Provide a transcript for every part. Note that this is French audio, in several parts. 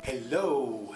Hello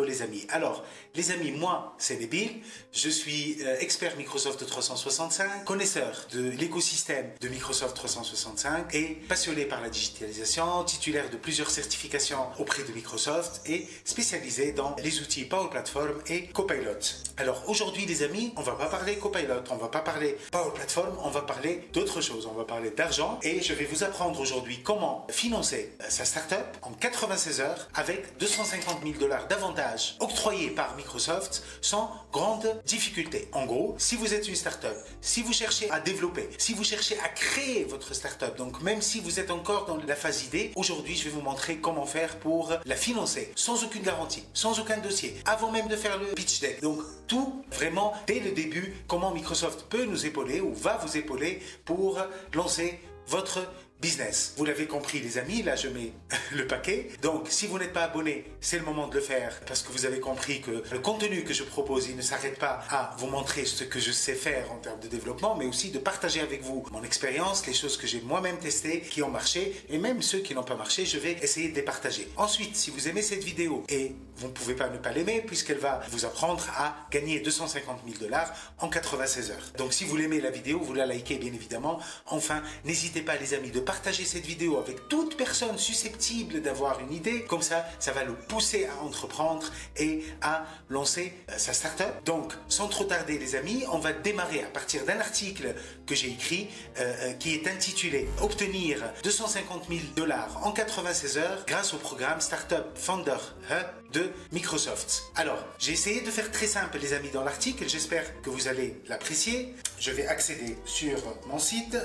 les amis. Alors, les amis, moi, c'est Nabil. Je suis expert Microsoft 365, connaisseur de l'écosystème de Microsoft 365 et passionné par la digitalisation, titulaire de plusieurs certifications auprès de Microsoft et spécialisé dans les outils Power Platform et Copilot. Alors, aujourd'hui, les amis, on va pas parler Copilot, on va pas parler Power Platform, on va parler d'autre chose. On va parler d'argent et je vais vous apprendre aujourd'hui comment financer sa startup en 96 heures avec 250 000 $ d'avantages octroyés par Microsoft sans grande difficulté. En gros, si vous êtes une startup, si vous cherchez à développer, si vous cherchez à créer votre startup, donc même si vous êtes encore dans la phase idée, aujourd'hui je vais vous montrer comment faire pour la financer sans aucune garantie, sans aucun dossier, avant même de faire le pitch deck. Donc tout vraiment dès le début, comment Microsoft peut nous épauler ou va vous épauler pour lancer votre business. Vous l'avez compris les amis, là je mets le paquet. Donc si vous n'êtes pas abonné, c'est le moment de le faire parce que vous avez compris que le contenu que je propose, il ne s'arrête pas à vous montrer ce que je sais faire en termes de développement, mais aussi de partager avec vous mon expérience, les choses que j'ai moi-même testées, qui ont marché, et même ceux qui n'ont pas marché, je vais essayer de les partager. Ensuite, si vous aimez cette vidéo, et vous ne pouvez pas ne pas l'aimer puisqu'elle va vous apprendre à gagner 250 000 $ en 96 heures. Donc si vous l'aimez la vidéo, vous la likez bien évidemment. Enfin, n'hésitez pas les amis de partager cette vidéo avec toute personne susceptible d'avoir une idée. Comme ça va le pousser à entreprendre et à lancer sa startup. Donc, sans trop tarder les amis, on va démarrer à partir d'un article que j'ai écrit qui est intitulé « Obtenir 250 000 $ en 96 heures grâce au programme Startup Founder Hub de Microsoft ». Alors, j'ai essayé de faire très simple les amis dans l'article. J'espère que vous allez l'apprécier. Je vais accéder sur mon site,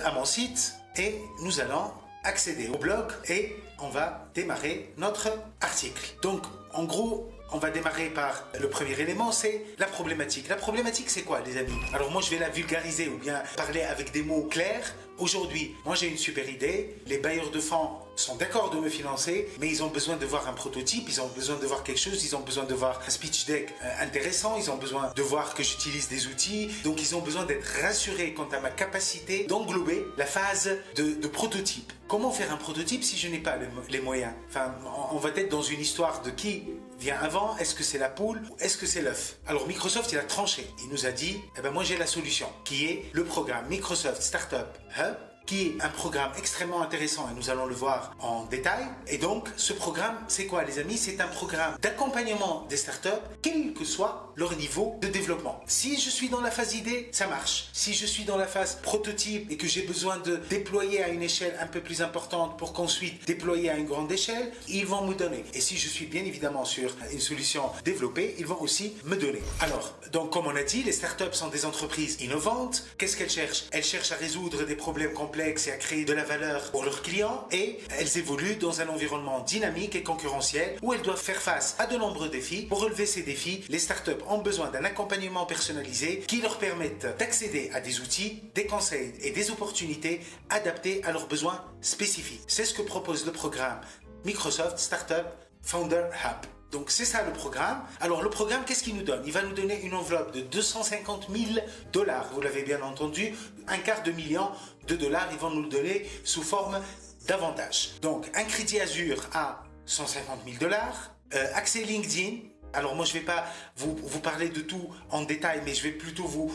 et nous allons accéder au blog et on va démarrer notre article. Donc, en gros, on va démarrer par le premier élément, c'est la problématique. La problématique, c'est quoi, les amis? Alors moi, je vais la vulgariser ou bien parler avec des mots clairs. Aujourd'hui, moi, j'ai une super idée. Les bailleurs de fonds sont d'accord de me financer, mais ils ont besoin de voir un prototype, ils ont besoin de voir quelque chose, ils ont besoin de voir un speech deck intéressant, ils ont besoin de voir que j'utilise des outils. Donc, ils ont besoin d'être rassurés quant à ma capacité d'englober la phase de prototype. Comment faire un prototype si je n'ai pas les moyens? Enfin, on va être dans une histoire de qui vient avant. Est-ce que c'est la poule ou est-ce que c'est l'œuf? Alors Microsoft, il a tranché. Il nous a dit, eh ben moi j'ai la solution, qui est le programme Microsoft Startup Hub, qui est un programme extrêmement intéressant et nous allons le voir en détail. Et donc, ce programme, c'est quoi les amis? C'est un programme d'accompagnement des startups, quel que soit leur niveau de développement. Si je suis dans la phase idée, ça marche. Si je suis dans la phase prototype et que j'ai besoin de déployer à une échelle un peu plus importante pour qu'ensuite déployer à une grande échelle, ils vont me donner. Et si je suis bien évidemment sur une solution développée, ils vont aussi me donner. Alors, donc comme on a dit, les startups sont des entreprises innovantes. Qu'est-ce qu'elles cherchent? Elles cherchent à résoudre des problèmes complexes et à créer de la valeur pour leurs clients, et elles évoluent dans un environnement dynamique et concurrentiel où elles doivent faire face à de nombreux défis. Pour relever ces défis, les startups ont besoin d'un accompagnement personnalisé qui leur permette d'accéder à des outils, des conseils et des opportunités adaptés à leurs besoins spécifiques. C'est ce que propose le programme Microsoft Startup Founder Hub. Donc c'est ça le programme. Alors le programme, qu'est-ce qu'il nous donne? Il va nous donner une enveloppe de 250 000 $. Vous l'avez bien entendu, $250 000. Ils vont nous le donner sous forme d'avantages. Donc un crédit Azure à 150 000 $, accès LinkedIn. Alors moi je vais pas vous parler de tout en détail, mais je vais plutôt vous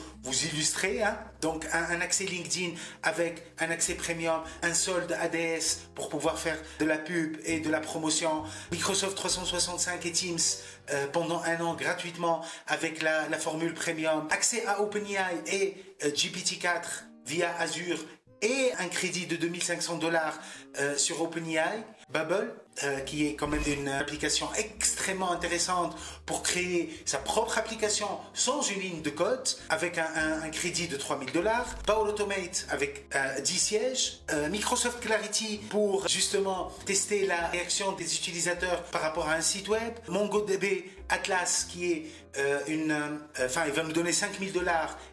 illustrer. Donc un accès LinkedIn avec un accès premium, un solde ADS pour pouvoir faire de la pub et de la promotion. Microsoft 365 et Teams pendant 1 an gratuitement avec la formule premium. Accès à OpenAI et GPT-4 via Azure. Et un crédit de 2500 $ sur OpenAI, Bubble, qui est quand même une application extrêmement intéressante pour créer sa propre application sans une ligne de code, avec un crédit de 3000 $, Power Automate avec 10 sièges, Microsoft Clarity pour justement tester la réaction des utilisateurs par rapport à un site web, MongoDB Atlas qui est il va nous donner 5 000 $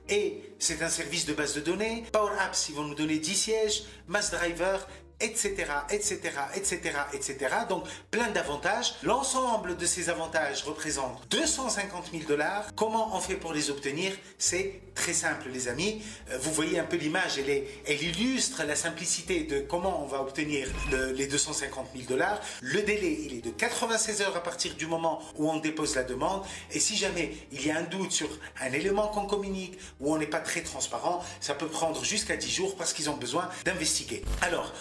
et c'est un service de base de données. Power Apps, ils vont nous donner 10 sièges, Mass Driver, etc., etc., etc., etc. Donc, plein d'avantages. L'ensemble de ces avantages représente 250 000 $. Comment on fait pour les obtenir? C'est très simple, les amis. Vous voyez un peu l'image, elle illustre la simplicité de comment on va obtenir les 250 000 $. Le délai, il est de 96 heures à partir du moment où on dépose la demande. Et si jamais il y a un doute sur un élément qu'on communique ou on n'est pas très transparent, ça peut prendre jusqu'à 10 jours parce qu'ils ont besoin d'investiguer. Alors,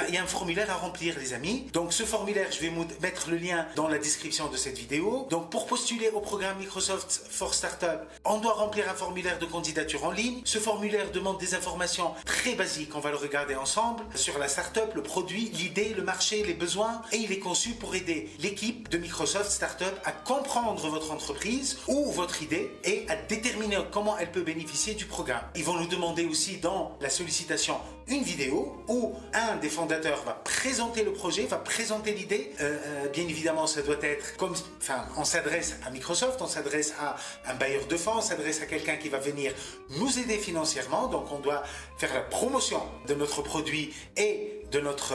il y a un formulaire à remplir, les amis. Donc, ce formulaire, je vais mettre le lien dans la description de cette vidéo. Donc, pour postuler au programme Microsoft for Startup, on doit remplir un formulaire de candidature en ligne. Ce formulaire demande des informations très basiques. On va le regarder ensemble sur la startup, le produit, l'idée, le marché, les besoins. Et il est conçu pour aider l'équipe de Microsoft Startup à comprendre votre entreprise ou votre idée et à déterminer comment elle peut bénéficier du programme. Ils vont nous demander aussi dans la sollicitation une vidéo où un des fondateur va présenter le projet, va présenter l'idée. Bien évidemment, ça doit être comme, on s'adresse à Microsoft, on s'adresse à un bailleur de fonds, on s'adresse à quelqu'un qui va venir nous aider financièrement. Donc, on doit faire la promotion de notre produit et de notre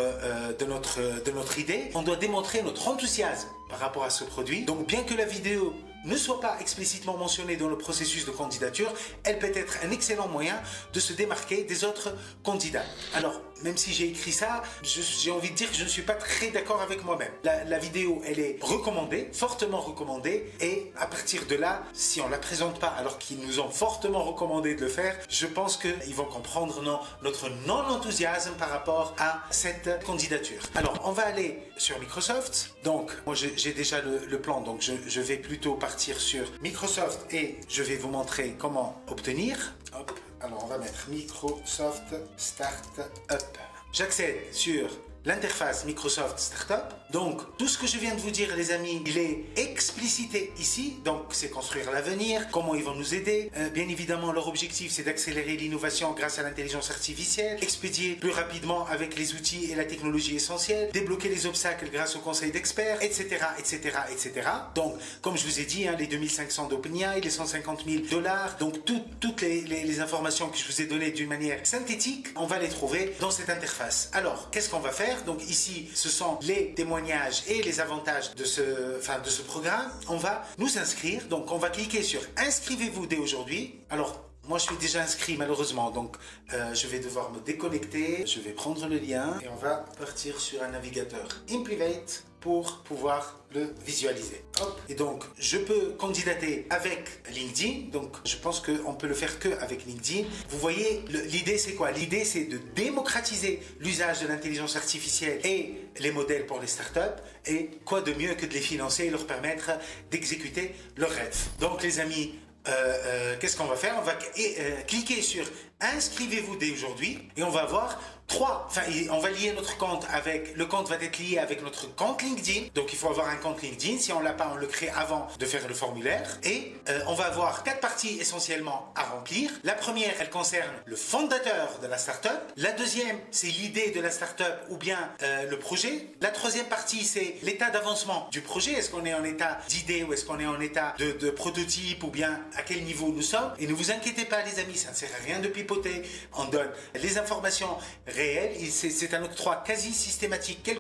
idée. On doit démontrer notre enthousiasme par rapport à ce produit. Donc, bien que la vidéo ne soit pas explicitement mentionnée dans le processus de candidature, elle peut être un excellent moyen de se démarquer des autres candidats. Alors, même si j'ai écrit ça, j'ai envie de dire que je ne suis pas très d'accord avec moi-même. La vidéo, elle est recommandée, fortement recommandée, et à partir de là, si on ne la présente pas alors qu'ils nous ont fortement recommandé de le faire, je pense qu'ils vont comprendre notre non-enthousiasme par rapport à cette candidature. Alors, on va aller sur Microsoft. Donc, moi, j'ai déjà le plan, donc je vais plutôt partir sur Microsoft et je vais vous montrer comment obtenir. Hop. Alors, on va mettre Microsoft Startup. J'accède sur l'interface Microsoft Startup. Donc, tout ce que je viens de vous dire, les amis, il est explicité ici. Donc, c'est construire l'avenir, comment ils vont nous aider. Bien évidemment, leur objectif, c'est d'accélérer l'innovation grâce à l'intelligence artificielle, expédier plus rapidement avec les outils et la technologie essentielle, débloquer les obstacles grâce au conseil d'experts, etc., etc., etc. Donc, comme je vous ai dit, les 2500 d'OpenAI, les 150 000 $, donc toutes les informations que je vous ai données d'une manière synthétique, on va les trouver dans cette interface. Alors, qu'est-ce qu'on va faire? Donc ici, ce sont les témoignages et les avantages de ce programme. On va nous inscrire. Donc, on va cliquer sur « Inscrivez-vous dès aujourd'hui ». Alors, moi, je suis déjà inscrit malheureusement, donc je vais devoir me déconnecter. Je vais prendre le lien et on va partir sur un navigateur InPrivate pour pouvoir le visualiser. Hop. Et donc, je peux candidater avec LinkedIn. Donc, je pense qu'on peut le faire que avec LinkedIn. Vous voyez, l'idée, c'est quoi? L'idée, c'est de démocratiser l'usage de l'intelligence artificielle et les modèles pour les startups. Et quoi de mieux que de les financer et leur permettre d'exécuter leurs rêves. Donc, les amis, qu'est-ce qu'on va faire? On va cliquer sur inscrivez-vous dès aujourd'hui et on va voir on va lier notre compte le compte va être lié avec notre compte LinkedIn. Donc il faut avoir un compte LinkedIn. Si on l'a pas, on le crée avant de faire le formulaire. Et on va avoir 4 parties essentiellement à remplir. La première, elle concerne le fondateur de la startup. La deuxième, c'est l'idée de la startup ou bien le projet. La troisième partie, c'est l'état d'avancement du projet. Est-ce qu'on est en état d'idée ou est-ce qu'on est en état de prototype ou bien à quel niveau nous sommes? Et ne vous inquiétez pas, les amis, ça ne sert à rien de pipoter. On donne les informations réel, c'est un octroi quasi systématique. Quel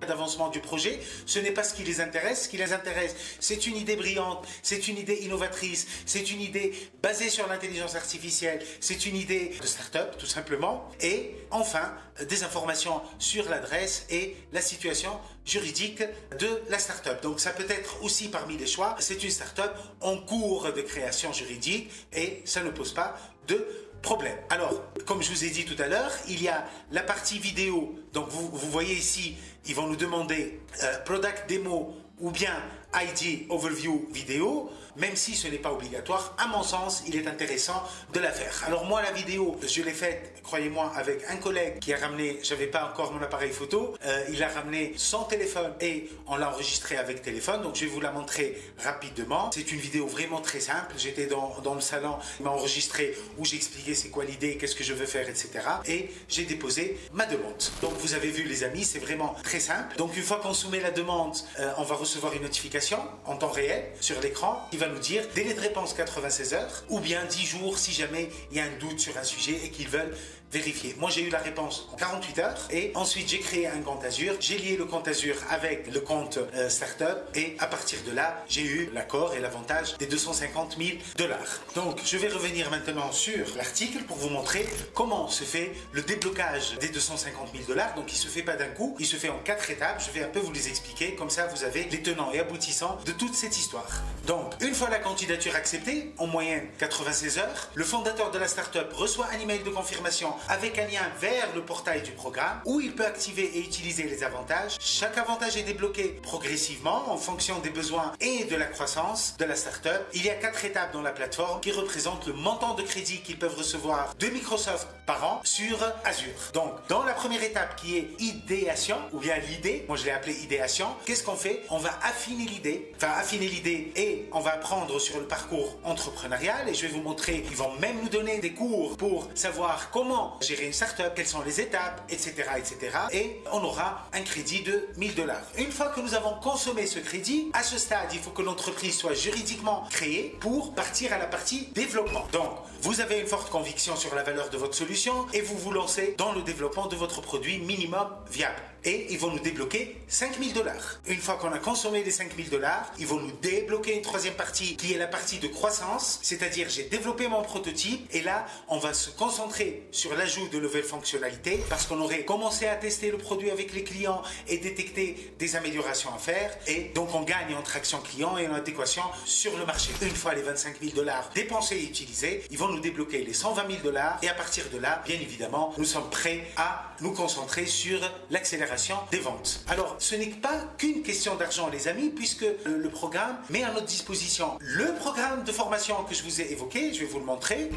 d'avancement du projet, ce n'est pas ce qui les intéresse. Ce qui les intéresse, c'est une idée brillante, c'est une idée innovatrice, c'est une idée basée sur l'intelligence artificielle, c'est une idée de start-up, tout simplement. Et enfin, des informations sur l'adresse et la situation juridique de la start-up. Donc, ça peut être aussi parmi les choix. C'est une start-up en cours de création juridique et ça ne pose pas de problème. Alors, comme je vous ai dit tout à l'heure, il y a la partie vidéo. Donc, vous voyez ici, ils vont nous demander Product Demo ou bien ID Overview vidéo, même si ce n'est pas obligatoire. À mon sens, il est intéressant de la faire. Alors moi, la vidéo, je l'ai faite croyez-moi, avec un collègue qui a ramené, j'avais pas encore mon appareil photo, il a ramené son téléphone et on l'a enregistré avec téléphone. Donc je vais vous la montrer rapidement. C'est une vidéo vraiment très simple. J'étais dans le salon, il m'a enregistré où j'expliquais c'est quoi l'idée, qu'est-ce que je veux faire, etc. Et j'ai déposé ma demande. Donc vous avez vu les amis, c'est vraiment très simple. Donc une fois qu'on soumet la demande, on va recevoir une notification en temps réel sur l'écran qui va nous dire délai de réponse 96 heures ou bien 10 jours si jamais il y a un doute sur un sujet et qu'ils veulent vérifier. Moi, j'ai eu la réponse en 48 heures et ensuite j'ai créé un compte Azure. J'ai lié le compte Azure avec le compte Startup et à partir de là, j'ai eu l'accord et l'avantage des 250 000 $. Donc, je vais revenir maintenant sur l'article pour vous montrer comment se fait le déblocage des 250 000 $. Donc, il se fait pas d'un coup, il se fait en 4 étapes. Je vais un peu vous les expliquer. Comme ça, vous avez les tenants et aboutissants de toute cette histoire. Donc, une fois la candidature acceptée, en moyenne 96 heures, le fondateur de la startup reçoit un email de confirmation avec un lien vers le portail du programme où il peut activer et utiliser les avantages. Chaque avantage est débloqué progressivement en fonction des besoins et de la croissance de la startup. Il y a 4 étapes dans la plateforme qui représentent le montant de crédit qu'ils peuvent recevoir de Microsoft par an sur Azure. Donc, dans la première étape qui est idéation, ou bien l'idée, moi je l'ai appelé idéation, qu'est-ce qu'on fait? On va affiner l'idée, et on va apprendre sur le parcours entrepreneurial et je vais vous montrer, ils vont même nous donner des cours pour savoir comment gérer une startup, quelles sont les étapes, etc., etc. Et on aura un crédit de 1000 $. Une fois que nous avons consommé ce crédit, à ce stade, il faut que l'entreprise soit juridiquement créée pour partir à la partie développement. Donc, vous avez une forte conviction sur la valeur de votre solution et vous vous lancez dans le développement de votre produit minimum viable. Et ils vont nous débloquer 5 000 $. Une fois qu'on a consommé les 5 000 $, ils vont nous débloquer une troisième partie qui est la partie de croissance, c'est-à-dire j'ai développé mon prototype et là, on va se concentrer sur l'ajout de nouvelles fonctionnalités parce qu'on aurait commencé à tester le produit avec les clients et détecter des améliorations à faire et donc on gagne en traction client et en adéquation sur le marché. Une fois les 25 000 $ dépensés et utilisés, ils vont nous débloquer les 120 000 $ et à partir de là, bien évidemment, nous sommes prêts à nous concentrer sur l'accélération des ventes. Alors, ce n'est pas qu'une question d'argent, les amis, puisque le programme met à notre disposition le programme de formation que je vous ai évoqué. Je vais vous le montrer.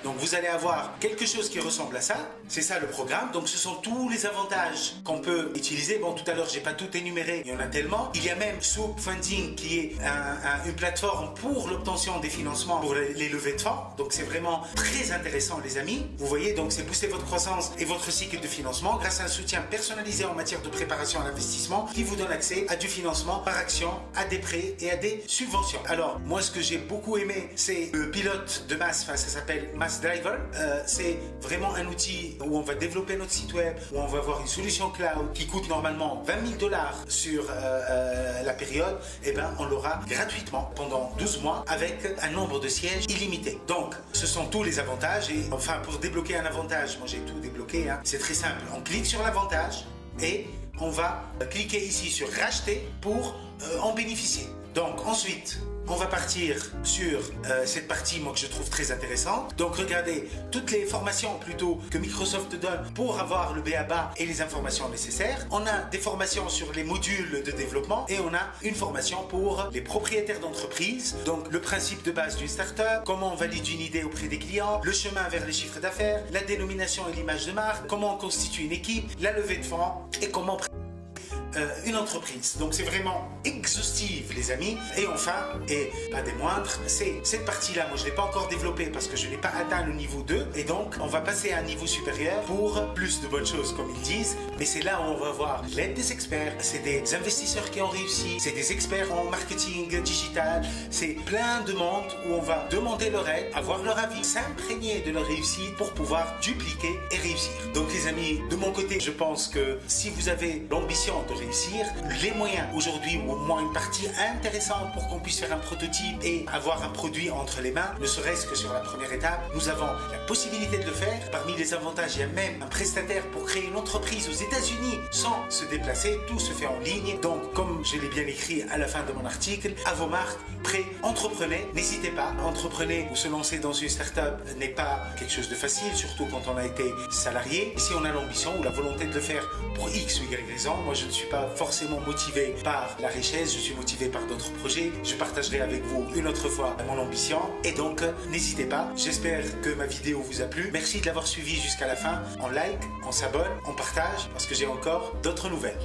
Donc vous allez avoir quelque chose qui ressemble à ça, c'est ça le programme. Donc ce sont tous les avantages qu'on peut utiliser. Bon, tout à l'heure j'ai pas tout énuméré, il y en a tellement. Il y a même Soup Funding qui est une plateforme pour l'obtention des financements pour les levées de fonds. Donc c'est vraiment très intéressant les amis. Vous voyez, donc c'est booster votre croissance et votre cycle de financement grâce à un soutien personnalisé en matière de préparation à l'investissement qui vous donne accès à du financement par action, à des prêts et à des subventions. Alors moi ce que j'ai beaucoup aimé c'est le pilote de masse, enfin ça s'appelle Mass Driver, c'est vraiment un outil où on va développer notre site web, où on va avoir une solution cloud qui coûte normalement 20 000 $ sur la période, et ben on l'aura gratuitement pendant 12 mois avec un nombre de sièges illimité. Donc ce sont tous les avantages et enfin pour débloquer un avantage, moi j'ai tout débloqué, hein, c'est très simple, on clique sur l'avantage et on va cliquer ici sur racheter pour en bénéficier. Donc ensuite on va partir sur cette partie moi que je trouve très intéressante. Donc regardez toutes les formations plutôt que Microsoft donne pour avoir le b.a.-ba et les informations nécessaires. On a des formations sur les modules de développement et on a une formation pour les propriétaires d'entreprise. Donc le principe de base d'une startup, comment on valide une idée auprès des clients, le chemin vers les chiffres d'affaires, la dénomination et l'image de marque, comment on constitue une équipe, la levée de fonds et comment une entreprise. Donc c'est vraiment exhaustif les amis. Et enfin, et pas des moindres, c'est cette partie-là. Moi je ne l'ai pas encore développée parce que je n'ai pas atteint le niveau 2 et donc on va passer à un niveau supérieur pour plus de bonnes choses comme ils disent. Mais c'est là où on va voir l'aide des experts. C'est des investisseurs qui ont réussi, c'est des experts en marketing digital, c'est plein de monde où on va demander leur aide, avoir leur avis, s'imprégner de leur réussite pour pouvoir dupliquer et réussir. Donc les amis, de mon côté, je pense que si vous avez l'ambition de réussir, les moyens aujourd'hui, ou au moins une partie intéressante pour qu'on puisse faire un prototype et avoir un produit entre les mains, ne serait-ce que sur la première étape, nous avons la possibilité de le faire. Parmi les avantages, il y a même un prestataire pour créer une entreprise aux États-Unis sans se déplacer, tout se fait en ligne. Donc, comme je l'ai bien écrit à la fin de mon article, à vos marques, prêts, entreprenez, n'hésitez pas, entreprenez ou se lancer dans une start-up n'est pas quelque chose de facile, surtout quand on a été salarié. Si on a l'ambition ou la volonté de le faire pour X ou Y raison, moi je ne suis pas pas forcément motivé par la richesse, je suis motivé par d'autres projets. Je partagerai avec vous une autre fois mon ambition. Et donc, n'hésitez pas. J'espère que ma vidéo vous a plu. Merci de l'avoir suivi jusqu'à la fin. On like, on s'abonne, on partage parce que j'ai encore d'autres nouvelles.